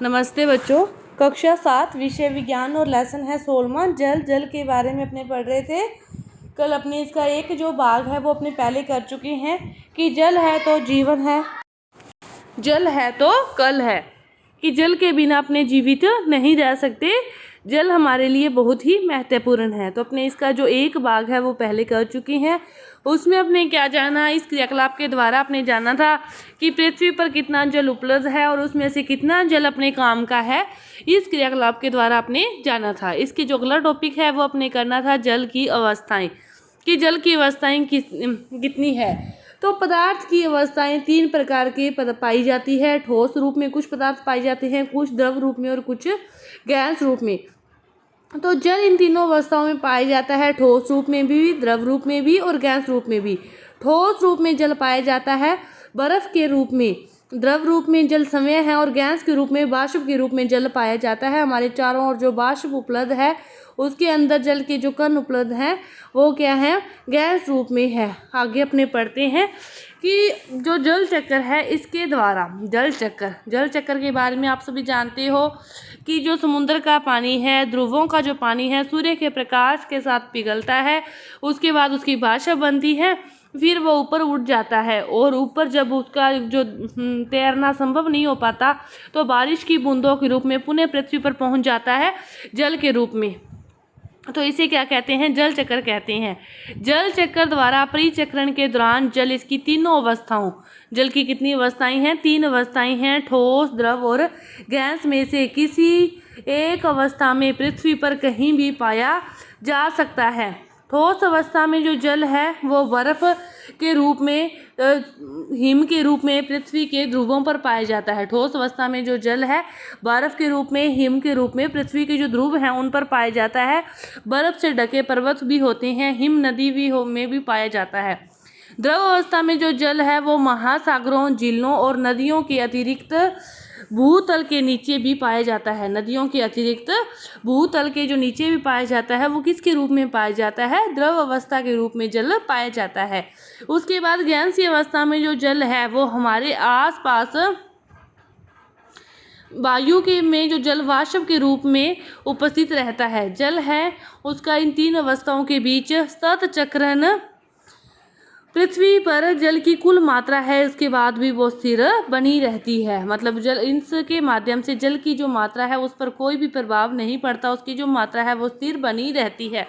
नमस्ते बच्चों। कक्षा 7 विषय विज्ञान और लेसन है 16वां जल के बारे में अपने पढ़ रहे थे। कल अपने इसका एक जो भाग है वो अपने पहले कर चुके हैं कि जल है तो जीवन है, जल है तो कल है, कि जल के बिना अपने जीवित नहीं रह सकते। जल हमारे लिए बहुत ही महत्वपूर्ण है। तो अपने इसका जो एक भाग है वो पहले कर चुके हैं। उसमें अपने क्या जाना, इस क्रियाकलाप के द्वारा अपने जाना था कि पृथ्वी पर कितना जल उपलब्ध है और उसमें से कितना जल अपने काम का है। इस क्रियाकलाप के द्वारा अपने जाना था। इसके जो अगला टॉपिक है वो अपने करना था जल की अवस्थाएं, कि जल की अवस्थाएं कितनी है। तो पदार्थ की अवस्थाएं 3 प्रकार की पाई जाती है। ठोस रूप में कुछ पदार्थ पाए जाते हैं, कुछ द्रव रूप में और कुछ गैस रूप में। तो जल इन तीनों अवस्थाओं में पाया जाता है, ठोस रूप में भी, द्रव रूप में भी और गैस रूप में भी। ठोस रूप में जल पाया जाता है बर्फ के रूप में, द्रव रूप में जल समय है और गैस के रूप में, वाष्प के रूप में जल पाया जाता है। हमारे चारों ओर जो वाष्प उपलब्ध है उसके अंदर जल के जो कण उपलब्ध हैं वो क्या है, गैस रूप में है। आगे अपने पढ़ते हैं कि जो जल चक्र है इसके द्वारा, जल चक्र के बारे में आप सभी जानते हो कि जो समुद्र का पानी है, ध्रुवों का जो पानी है, सूर्य के प्रकाश के साथ पिघलता है, उसके बाद उसकी भाषा बनती है, फिर वो ऊपर उठ जाता है और ऊपर जब उसका जो तैरना संभव नहीं हो पाता तो बारिश की बूंदों के रूप में पुनः पृथ्वी पर पहुंच जाता है जल के रूप में। तो इसे क्या कहते हैं, जल चक्र कहते हैं। जल चक्र द्वारा परिचक्रण के दौरान जल इसकी तीनों अवस्थाओं, जल की कितनी अवस्थाएं हैं, 3 अवस्थाएं हैं, ठोस, द्रव और गैस में से किसी एक अवस्था में पृथ्वी पर कहीं भी पाया जा सकता है। ठोस अवस्था में जो जल है वो बर्फ के रूप में, हिम के रूप में पृथ्वी के ध्रुवों पर पाया जाता है। ठोस अवस्था में जो जल है बर्फ के रूप में, हिम के रूप में पृथ्वी के जो ध्रुव हैं उन पर पाया जाता है। बर्फ से ढके पर्वत भी होते हैं, हिम नदी भी में भी पाया जाता है। द्रव अवस्था में जो जल है वो महासागरों, झीलों और नदियों के अतिरिक्त भूतल के नीचे भी पाया जाता है। नदियों के अतिरिक्त भूतल के जो नीचे भी पाया जाता है वो किसके रूप में पाया जाता है, द्रव अवस्था के रूप में जल पाया जाता है। उसके बाद गैसीय अवस्था में जो जल है वो हमारे आसपास वायु के में जो जल वाष्प के रूप में उपस्थित रहता है। जल है उसका इन 3 अवस्थाओं के बीच सतत चक्रण, पृथ्वी पर जल की कुल मात्रा है उसके बाद भी वो स्थिर बनी रहती है। मतलब जल, इसके माध्यम से जल की जो मात्रा है उस पर कोई भी प्रभाव नहीं पड़ता, उसकी जो मात्रा है वो स्थिर बनी रहती है।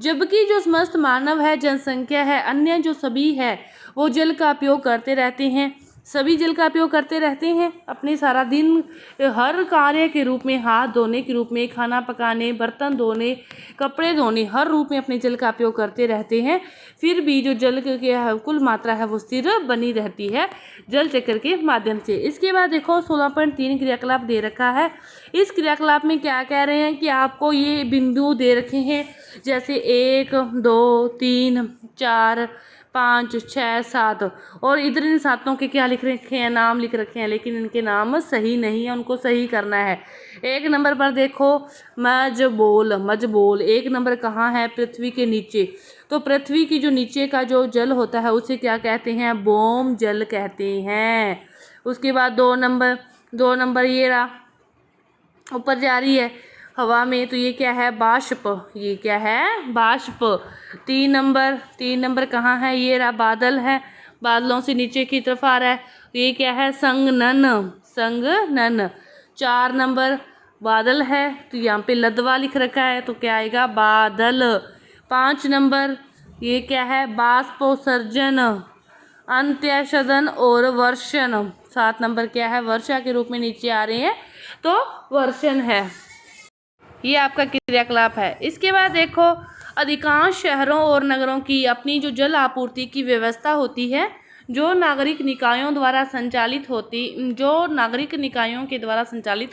जबकि जो समस्त मानव है, जनसंख्या है, अन्य जो सभी है वो जल का उपयोग करते रहते हैं। सभी जल का उपयोग करते रहते हैं अपने सारा दिन, हर कार्य के रूप में, हाथ धोने के रूप में, खाना पकाने, बर्तन धोने, कपड़े धोने, हर रूप में अपने जल का उपयोग करते रहते हैं। फिर भी जो जल की कुल मात्रा है वो स्थिर बनी रहती है जल चक्र के माध्यम से। इसके बाद देखो 16.3 क्रियाकलाप दे रखा है। इस क्रियाकलाप में क्या कह रहे हैं कि आपको ये बिंदु दे रखे हैं, जैसे 1 2 3 4 5 6 7, और इधर इन सातों के क्या लिख रखे हैं, नाम लिख रखे हैं, लेकिन इनके नाम सही नहीं है, उनको सही करना है। 1 नंबर पर देखो मजबोल 1 नंबर कहाँ है, पृथ्वी के नीचे। तो पृथ्वी की जो नीचे का जो जल होता है उसे क्या कहते हैं, बोम जल कहते हैं। उसके बाद 2 नंबर ये रहा, ऊपर जा रही है हवा में, तो ये क्या है, बाष्प, ये क्या है, बाष्प। 3 नंबर कहाँ है, ये रहा, बादल है, बादलों से नीचे की तरफ आ रहा है, ये क्या है, संगनन। 4 नंबर बादल है, तो यहाँ पे लदवा लिख रखा है, तो क्या आएगा, बादल। 5 नंबर ये क्या है, बाष्पोत्सर्जन, अंत्यशदन और वर्षण। 7 नंबर क्या है, वर्षा के रूप में नीचे आ रहे हैं, तो वर्षण है। ये आपका क्रियाकलाप है। इसके बाद देखो अधिकांश शहरों और नगरों की अपनी जो जल आपूर्ति की व्यवस्था होती है, जो नागरिक निकायों के द्वारा संचालित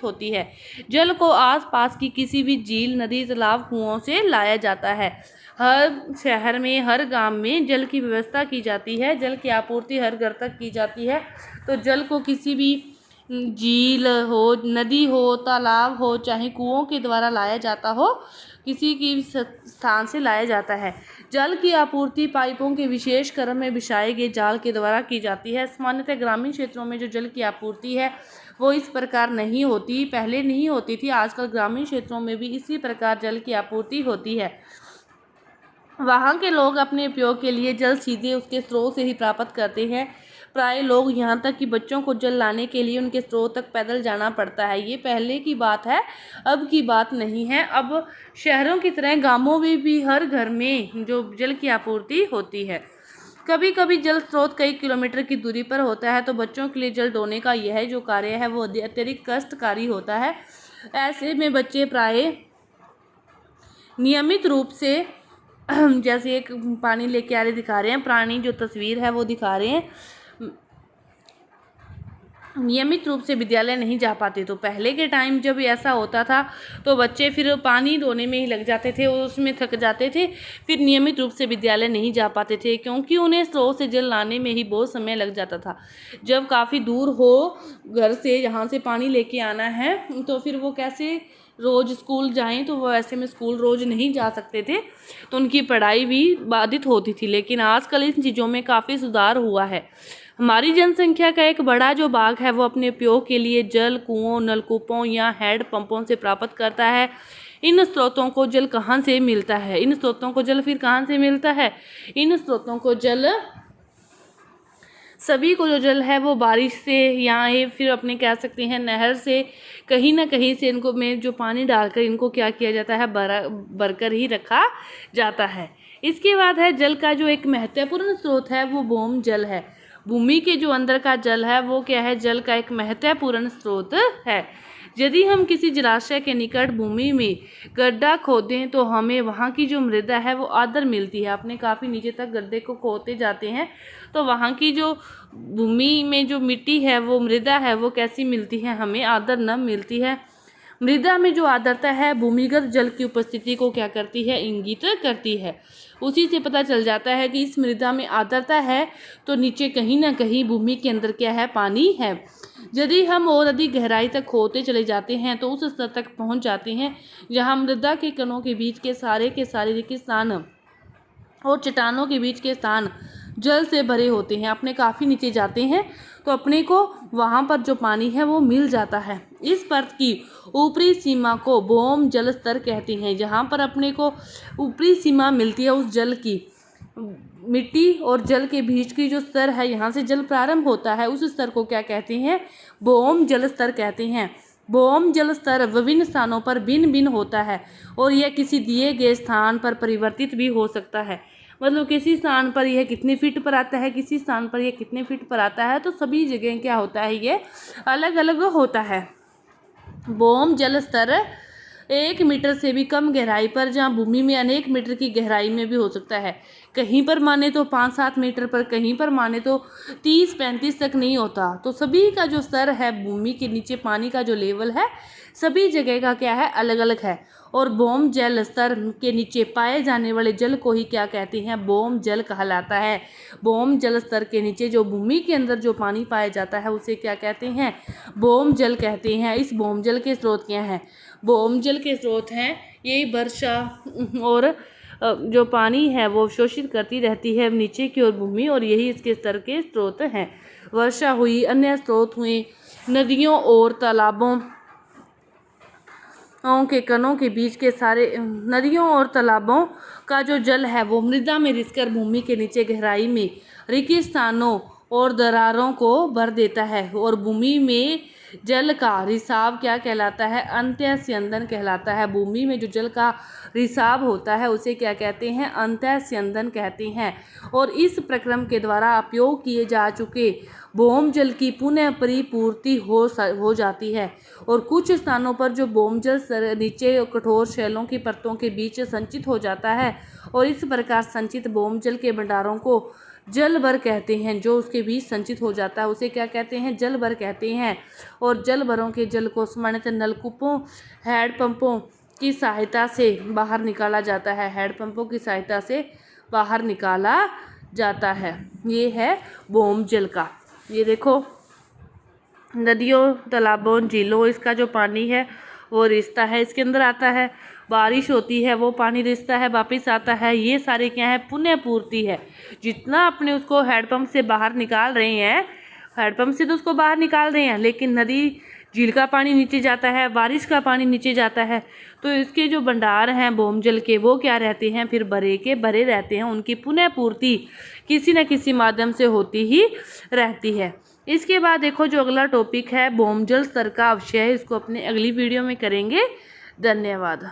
होती है। जल को आसपास की किसी भी झील, नदी, तालाब, कुओं से लाया जाता है। हर शहर में, हर गांव में जल की व्यवस्था की जाती है, जल की आपूर्ति हर घर तक की जाती है। तो जल को किसी भी झील हो, नदी हो, तालाब हो, चाहे कुओं के द्वारा लाया जाता हो, किसी की स्थान से लाया जाता है। जल की आपूर्ति पाइपों के विशेष क्रम में बिछाए गए जाल के द्वारा की जाती है। सामान्यतः ग्रामीण क्षेत्रों में जो जल की आपूर्ति है वो इस प्रकार नहीं होती, पहले नहीं होती थी। आजकल ग्रामीण क्षेत्रों में भी इसी प्रकार जल की आपूर्ति होती है। वहाँ के लोग अपने उपयोग के लिए जल सीधे उसके स्रोत से ही प्राप्त करते हैं। प्राय लोग यहाँ तक कि बच्चों को जल लाने के लिए उनके स्रोत तक पैदल जाना पड़ता है। ये पहले की बात है, अब की बात नहीं है। अब शहरों की तरह गांवों में भी हर घर में जो जल की आपूर्ति होती है। कभी कभी जल स्रोत कई किलोमीटर की दूरी पर होता है, तो बच्चों के लिए जल ढोने का यह जो कार्य है वो अत्यधिक कष्टकारी होता है। ऐसे में बच्चे प्राय नियमित रूप से जैसे एक पानी लेके आ रहे दिखा रहे हैं, प्राणी जो तस्वीर है वो दिखा रहे हैं, नियमित रूप से विद्यालय नहीं जा पाते। तो पहले के टाइम जब ऐसा होता था तो बच्चे फिर पानी ढोने में ही लग जाते थे और उसमें थक जाते थे, फिर नियमित रूप से विद्यालय नहीं जा पाते थे, क्योंकि उन्हें स्रोत से जल लाने में ही बहुत समय लग जाता था। जब काफ़ी दूर हो घर से, यहाँ से पानी लेके आना है, तो फिर वो कैसे रोज़ स्कूल जाएं, तो वो ऐसे में स्कूल रोज़ नहीं जा सकते थे, तो उनकी पढ़ाई भी बाधित होती थी। लेकिन आजकल इन चीज़ों में काफ़ी सुधार हुआ है। हमारी जनसंख्या का एक बड़ा जो भाग है वो अपने उपयोग के लिए जल कुओं, नलकूपों या हैंड पंपों से प्राप्त करता है। इन स्रोतों को जल कहाँ से मिलता है? इन स्रोतों को जल फिर कहाँ से मिलता है? इन स्रोतों को जल, सभी को जो जल है वो बारिश से या ये फिर अपने कह सकते हैं नहर से, कहीं ना कहीं से इनको में जो पानी डालकर इनको क्या किया जाता है, भरकर ही रखा जाता है। इसके बाद है जल का जो एक महत्वपूर्ण स्रोत है वो भौम जल है। भूमि के जो अंदर का जल है वो क्या है, जल का एक महत्वपूर्ण स्रोत है। यदि हम किसी जलाशय के निकट भूमि में गड्ढा खोदें तो हमें वहाँ की जो मृदा है वो आर्द्र मिलती है। अपने काफ़ी नीचे तक गड्ढे को खोदते जाते हैं तो वहाँ की जो भूमि में जो मिट्टी है वो मृदा है वो कैसी मिलती है, हमें आर्द्र नम मिलती है। मृदा में जो आर्द्रता है भूमिगत जल की उपस्थिति को क्या करती है, इंगित करती है। उसी से पता चल जाता है कि इस मृदा में आर्द्रता है तो नीचे कहीं ना कहीं भूमि के अंदर क्या है, पानी है। यदि हम और अधिक गहराई तक खोदते चले जाते हैं तो उस स्तर तक पहुंच जाते हैं जहां मृदा के कणों के बीच के सारे रिक्त स्थान और चट्टानों के बीच के स्थान जल से भरे होते हैं। अपने काफ़ी नीचे जाते हैं तो अपने को वहाँ पर जो पानी है वो मिल जाता है। इस परत की ऊपरी सीमा को भौम जल स्तर कहते हैं। जहाँ पर अपने को ऊपरी सीमा मिलती है उस जल की, मिट्टी और जल के बीच की जो स्तर है, यहाँ से जल प्रारंभ होता है, उस स्तर को क्या कहते हैं, भौम जल स्तर कहते हैं। भौम जल स्तर विभिन्न स्थानों पर भिन्न भिन्न होता है और यह किसी दिए गए स्थान पर परिवर्तित भी हो सकता है। मतलब किसी स्थान पर यह कितने फीट पर आता है, किसी स्थान पर यह कितने फीट पर आता है, तो सभी जगह क्या होता है, ये अलग अलग होता है। भौम जल स्तर 1 मीटर से भी कम गहराई पर, जहाँ भूमि में अनेक मीटर की गहराई में भी हो सकता है। कहीं पर माने तो 5-7 मीटर पर, कहीं पर माने तो 30-35 तक नहीं होता। तो सभी का जो स्तर है, भूमि के नीचे पानी का जो लेवल है, सभी जगह का क्या है, अलग अलग है। और भौम जल स्तर के नीचे पाए जाने वाले जल को ही क्या कहते हैं, भौम जल कहलाता है। भौम जल स्तर के नीचे जो भूमि के अंदर जो पानी पाया जाता है उसे क्या कहते हैं, भौम जल कहते हैं। इस भौम जल के स्रोत क्या हैं, भौम जल के स्रोत हैं यही वर्षा और जो पानी है वो शोषित करती रहती है नीचे की ओर भूमि, और यही इसके स्तर के स्रोत हैं। वर्षा हुई, अन्य स्रोत हुए, नदियों और तालाबों के कणों के बीच के सारे, नदियों और तालाबों का जो जल है वो मृदा में रिसकर भूमि के नीचे गहराई में रिक्त स्थानों और दरारों को भर देता है। और भूमि में जल का रिसाव क्या कहलाता है, अंतःस्यंदन कहलाता है। भूमि में जो जल का रिसाव होता है उसे क्या कहते हैं, अंतःस्यंदन कहते हैं। और इस प्रक्रम के द्वारा उपयोग किए जा चुके भौम जल की पुनः परिपूर्ति हो जाती है। और कुछ स्थानों पर जो भौम जल नीचे कठोर शैलों की परतों के बीच संचित हो जाता है, और इस प्रकार संचित भौम जल के भंडारों को जल भर कहते हैं। जो उसके बीच संचित हो जाता है उसे क्या कहते हैं, जल भर कहते हैं। और जल भरों के जल को सामान्यतः नलकूपों, हैंडपंपों की सहायता से बाहर निकाला जाता है। हैंडपंपों की सहायता से बाहर निकाला जाता है। ये है भौम जल का। ये देखो नदियों, तालाबों, झीलों, इसका जो पानी है वो रिसता है, इसके अंदर आता है। बारिश होती है, वो पानी रिसता है, वापस आता है। ये सारे क्या है, पुनः पूर्ति है। जितना अपने उसको हैंडपम्प से बाहर निकाल रहे हैं हैंडपम्प से तो उसको बाहर निकाल रहे हैं, लेकिन नदी झील का पानी नीचे जाता है, बारिश का पानी नीचे जाता है, तो इसके जो भंडार हैं भौमजल के वो क्या रहते हैं, फिर भरे के भरे रहते हैं। उनकी पुनः पूर्ति किसी न किसी माध्यम से होती ही रहती है। इसके बाद देखो जो अगला टॉपिक है भौमजल स्तर का अवक्षय है, इसको अपने अगली वीडियो में करेंगे। धन्यवाद।